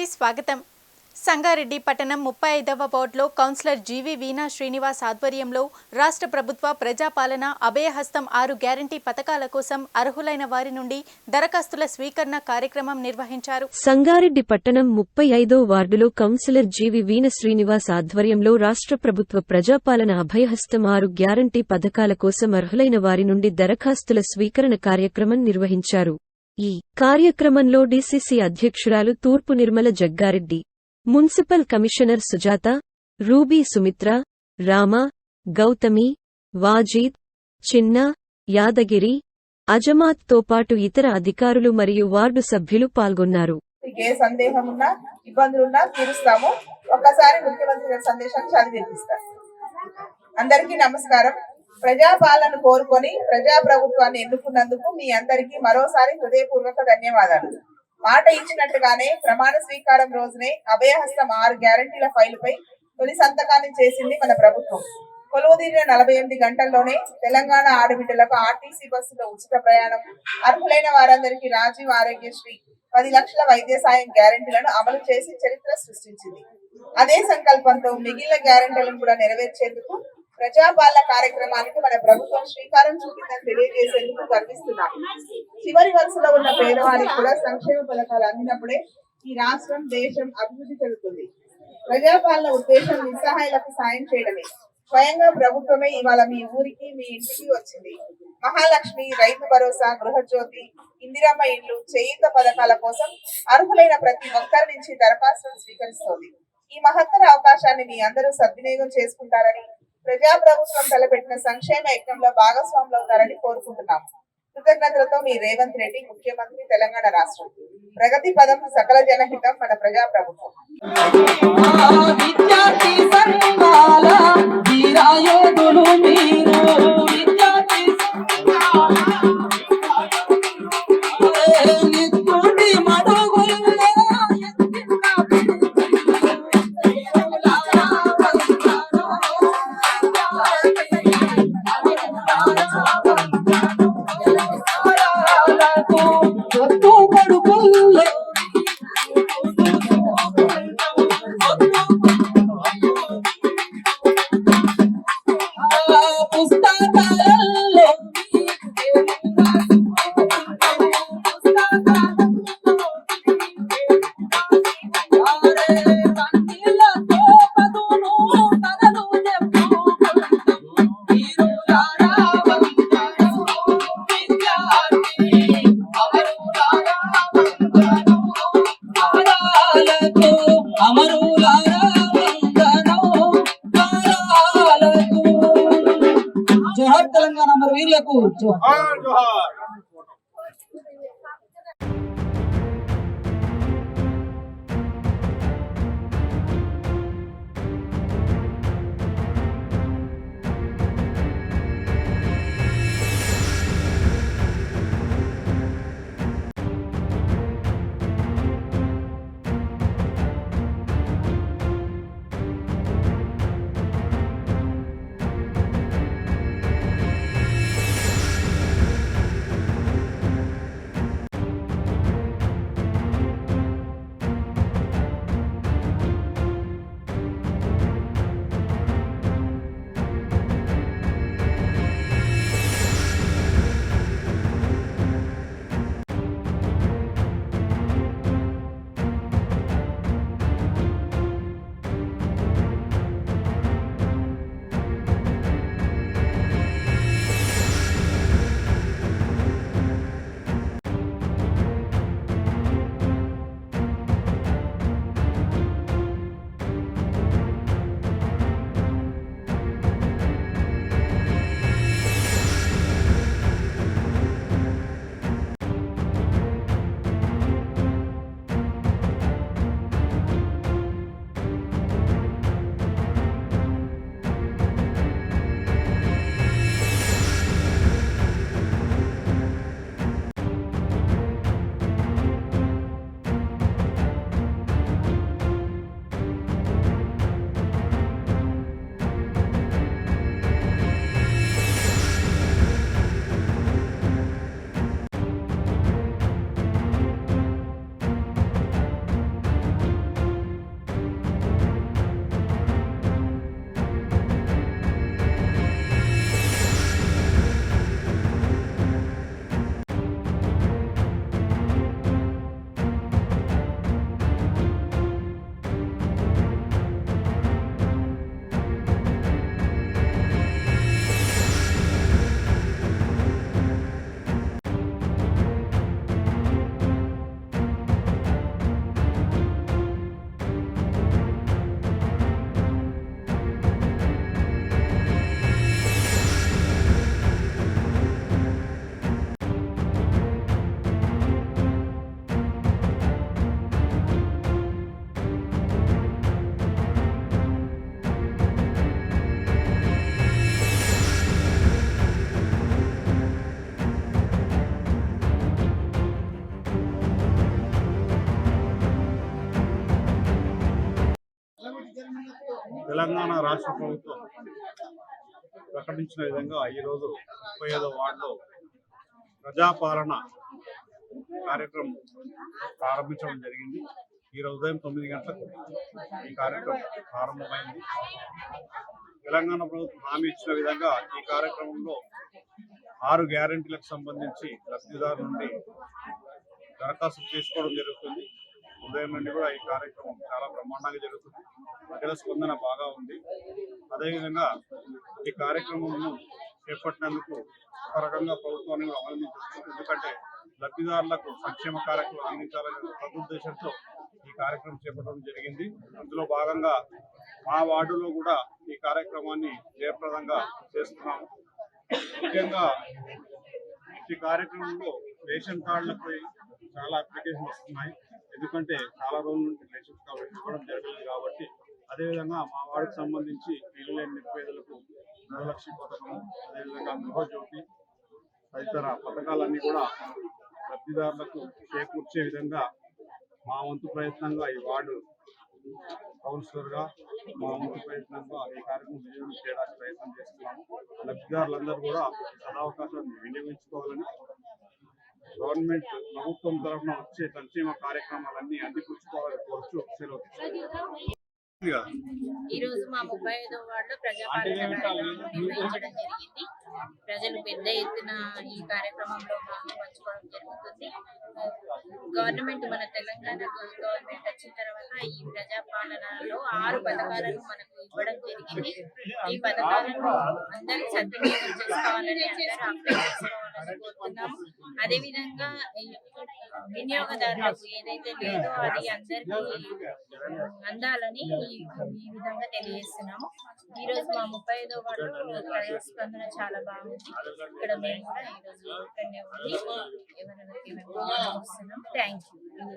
న్యూస్కి స్వాగతం. సంగారెడ్డి పట్టణం 35వ వార్డులో కౌన్సిలర్ జీవి వీణా శ్రీనివాస్ ఆధ్వర్యంలో రాష్ట్ర ప్రభుత్వ ప్రజాపాలన అభయహస్తం 6 గ్యారంటీ పథకాల కోసం అర్హులైన వారి నుండి దరఖాస్తుల స్వీకరణ కార్యక్రమం నిర్వహించారు. సంగారెడ్డి పట్టణం 35వ వార్డులో కౌన్సిలర్ జీవి వీణ శ్రీనివాస్ ఆధ్వర్యంలో రాష్ట్ర ప్రభుత్వ ప్రజాపాలన అభయహస్తం 6 గ్యారంటీ పథకాల కోసం అర్హులైన వారి నుండి దరఖాస్తుల స్వీకరణ కార్యక్రమం నిర్వహించారు. ఈ కార్యక్రమంలో డీసీసీ అధ్యక్షురాలు Turpu Nirmala Jaggareddy, municipal commissioner Sujatha, Ruby Sumitra, Rama, Gautami, Wajid, Chinna, Yadagiri, అజమాత్ తో పాటు ఇతర అధికారులు మరియు వార్డు సభ్యులు పాల్గొన్నారు. ఏ సందేహం ఉన్నా ఇబ్బందులున్నా తీరుస్తాము. ఒక్కసారి ముఖ్యమంత్రి గారి సందేశాన్ని చదివి వినిపిస్తారు. అందరికీ నమస్కారం. ప్రజాపాలన కోరుకొని ప్రజా ప్రభుత్వాన్ని ఎన్నుకున్నందుకు మీ అందరికీ మరోసారి హృదయపూర్వక ధన్యవాదాలు. మాట ఇచ్చినట్టుగానే ప్రమాణ స్వీకారం రోజునే అభయహస్తం 6 గ్యారంటీల ఫైలుపై తొలి సంతకాన్ని చేసింది మన ప్రభుత్వం. కొలువుదీరిన 48 గంటల్లోనే తెలంగాణ ఆడబిడ్డలకు ఆర్టీసీ బస్సులో ఉచిత ప్రయాణం, అర్హులైన వారందరికీ రాజీవ్ ఆరోగ్యశ్రీ, 10 లక్షల వైద్య సాయం గ్యారంటీలను అమలు చేసి చరిత్ర సృష్టించింది. అదే సంకల్పంతో మిగిలిన గ్యారంటీలను కూడా నెరవేర్చేందుకు ప్రజాపాలన కార్యక్రమానికి మన ప్రభుత్వం శ్రీకారం చుట్టిందని తెలియజేసేందుకు గర్విస్తున్నాం. చివరి వరుసలో ఉన్న పేదవారికి కూడా సంక్షేమ పథకాలు అందినప్పుడే ఈ రాష్ట్రం, దేశం అభివృద్ధి చెందుతుంది. ప్రజాపాలన ఉద్దేశం నిస్సహాయులకు సాయం చేయడమే. స్వయంగా ప్రభుత్వమే ఇవాళ మీ ఊరికి, మీ ఇంటికి వచ్చింది. మహాలక్ష్మి, రైతు భరోసా, గృహజ్యోతి, ఇందిరమ్మ ఇండ్లు, చేయూత పథకాల కోసం అర్హులైన ప్రతి ఒక్కరి నుంచి దరఖాస్తులను స్వీకరిస్తోంది. ఈ మహత్తర అవకాశాన్ని మీ అందరూ సద్వినియోగం చేసుకుంటారని, ప్రజా ప్రభుత్వం తలపెట్టిన సంక్షేమ యజ్ఞంలో భాగస్వాములు అవుతారని కోరుకుంటున్నాము. కృతజ్ఞతలతో మీ రేవంత్ రెడ్డి, ముఖ్యమంత్రి, తెలంగాణ రాష్ట్రం. ప్రగతి పదం, సకల జనహితం, మన ప్రజా ప్రభుత్వం. జోహార్ తెలంగాణ అమరవీరులకు జోహార్. తెలంగాణ రాష్ట్ర ప్రభుత్వం ప్రకటించిన విధంగా ఈరోజు 35వ వార్డులో ప్రజాపాలన కార్యక్రమం ప్రారంభించడం జరిగింది. ఈరోజు ఉదయం 9 గంటలకు ఈ కార్యక్రమం ప్రారంభమైంది. తెలంగాణ ప్రభుత్వం హామీ ఇచ్చిన విధంగా ఈ కార్యక్రమంలో 6 గ్యారెంటీలకు సంబంధించి లబ్ధిదారు నుండి దరఖాస్తు తీసుకోవడం జరుగుతుంది. ఉదయం నుండి కూడా ఈ కార్యక్రమం చాలా బ్రహ్మాండంగా జరుగుతుంది. ప్రజల స్పందన బాగా ఉంది. అదేవిధంగా ఈ కార్యక్రమంను చేపట్టినందుకు ఒక రకంగా ప్రభుత్వాన్ని అభినందించవచ్చు. ఎందుకంటే లబ్ధిదారులకు సంక్షేమ కార్యక్రమం అందించాలనే సదుద్దేశంతో ఈ కార్యక్రమం చేపట్టడం జరిగింది. అందులో భాగంగా మా వార్డులో కూడా ఈ కార్యక్రమాన్ని జయప్రదంగా చేస్తున్నాము. ముఖ్యంగా ఈ కార్యక్రమంలో రేషన్ కార్డులకు చాలా అప్లికేషన్ వస్తున్నాయి. ఎందుకంటే చాలా రోజుల నుండి రేషన్ కార్డు ఇవ్వడం జరగలేదు కాబట్టి. అదేవిధంగా మా వార్డుకు సంబంధించి ఇల్లు లేని నిరుపేదలకు గృహలక్ష్మి పథకం, అదేవిధంగా గృహజ్యోతి తదితర పథకాలన్నీ కూడా లబ్ధిదారులకు చేకూర్చే విధంగా మా వంతు ప్రయత్నంగా ఈ వార్డు కౌన్సిలర్గా మా వంతు ప్రయత్నంగా ఈ కార్యక్రమం విజయం చేయడానికి ప్రయత్నం చేస్తున్నాము. లబ్ధిదారులందరూ కూడా సదావకాశాన్ని వినియోగించుకోవాలని, గవర్నమెంట్ ప్రభుత్వం తరఫున వచ్చే సంక్షేమ కార్యక్రమాలన్నీ అందిపుచ్చుకోవాలని కోరుచు సెలవు. ఈ రోజు మా 35వ వార్డులో ప్రజాపాలన కార్యక్రమం నిర్వహించడం జరిగింది. ప్రజలు పెద్ద ఎత్తున ఈ కార్యక్రమంలో పంచుకోవడం జరుగుతుంది. గవర్నమెంట్ మన తెలంగాణ గవర్నమెంట్ వచ్చిన తర్వాత ఈ ప్రజాపాలనలో 6 పథకాలను మనకు ఇవ్వడం జరిగింది. ఈ పథకాలను అందరూ సద్వినియోగం చేసుకోవాలని, అందరూ అప్లై చేసుకోవాలని కోరుతున్నాము. అదేవిధంగా వినియోగదారులకు ఏదైతే లేదో అది అందరికీ అందాలని ఈ విధంగా తెలియజేస్తున్నాము. ఈ రోజు మా 35వ వార్డులో ప్రజాస్పందన చాలా బాగుంది. ఇక్కడ మేము కూడా ఈ రోజు ఇక్కడనే ఉండి ఎవరెవరికి మేము వస్తున్నాం. Thank you.